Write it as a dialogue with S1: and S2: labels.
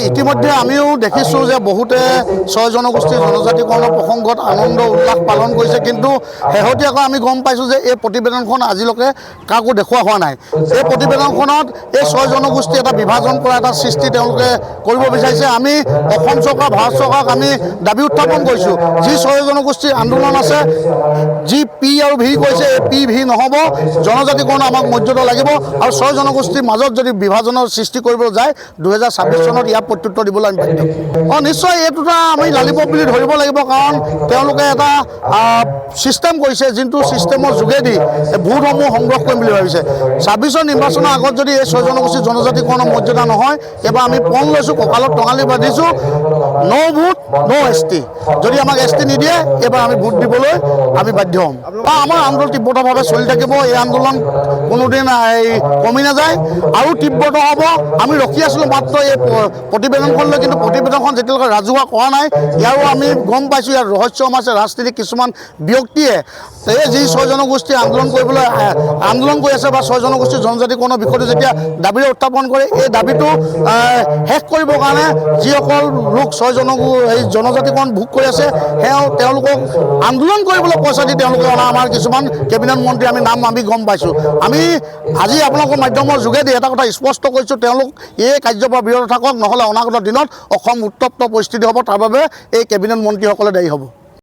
S1: ইতিমধ্যে আমিও দেখিছোঁ যে বহুতে 6 জনগোষ্ঠীৰ জনজাতিকৰণৰ প্ৰসংগত আনন্দ উল্লাস পালন কৰিছে, কিন্তু শেহতীয়াকৈ আমি গম পাইছোঁ যে এই প্ৰতিবেদনখন আজিলৈকে কাকো দেখুওৱা হোৱা নাই। এই প্ৰতিবেদনখনত এই 6 জনগোষ্ঠী এটা বিভাজন কৰা এটা সৃষ্টি তেওঁলোকে কৰিব বিচাৰিছে। আমি অসম চৰকাৰ, ভাৰত চৰকাৰক আমি দাবী উত্থাপন কৰিছোঁ, যি 6 জনগোষ্ঠীৰ আন্দোলন আছে, যি পি আৰু ভি কৈছে, এই পি ভি নহ'ব, জনজাতিকৰণ আমাক মৰ্যাদা লাগিব। আৰু 6 জনগোষ্ঠীৰ মাজত যদি বিভাজনৰ সৃষ্টি কৰিবলৈ যায় 2026 চনত ইয়াৰ প্ৰত্যুত্তৰ দিবলৈ আমি বাধ্য। নিশ্চয় এইটোতো আমি লালিপপ বুলি ধৰিব লাগিব, কাৰণ তেওঁলোকে এটা ছিষ্টেম কৰিছে, যোনটো ছিষ্টেমৰ যোগেদি ভোটসমূহ সংগ্ৰহ কৰিম বুলি ভাবিছে। 26ৰ নিৰ্বাচনৰ আগত যদি এই 6 জনগোষ্ঠীৰ জনজাতিকৰণৰ মৰ্যাদা নহয়, এবাৰ আমি পণ লৈছোঁ, কঁকালত টঙালি বান্ধিছোঁ, ন' ভোট ন' ST। যদি আমাক ST নিদিয়ে এবাৰ আমি ভোট দিবলৈ আমি বাধ্য হ'ম। আমাৰ আন্দোলন তীব্ৰতাভাৱে চলি থাকিব। এই আন্দোলন কোনোদিন কমি নাযায় আৰু তীব্ৰতা হ'ব। আমি ৰখি আছিলোঁ মাত্ৰ এই প্ৰতিবেদনখন লৈ, কিন্তু প্ৰতিবেদনখন যেতিয়ালৈকে ৰাজহুৱা কৰা নাই, ইয়াৰো আমি গম পাইছোঁ ইয়াত ৰহস্যম আছে। ৰাজনীতিক কিছুমান ব্যক্তিয়ে এই যি 6 জনগোষ্ঠী আন্দোলন কৰিবলৈ আন্দোলন কৰি আছে বা 6 জনগোষ্ঠীৰ জনজাতিকৰণৰ বিষয়টো যেতিয়া দাবীৰে উত্থাপন কৰে, এই দাবীটো শেষ কৰিবৰ কাৰণে যিসকল লোক 6 জনজাতিকৰণ ভোগ কৰি আছে, তেওঁলোকক আন্দোলন কৰিবলৈ পইচা দি তেওঁলোকে অনা আমাৰ কিছুমান কেবিনেট মন্ত্ৰী আমি গম পাইছোঁ। আমি আজি আপোনালোকৰ মাধ্যমৰ যোগেদি এটা কথা স্পষ্ট কৰিছোঁ, তেওঁলোক এই কাৰ্যৰ পৰা বিৰত থাকক, নহ'লে অনাগত দিনত অসম উত্তপ্ত পৰিস্থিতি হ'ব। তাৰ বাবে এই কেবিনেট মন্ত্ৰীসকলে দায়ী হ'ব।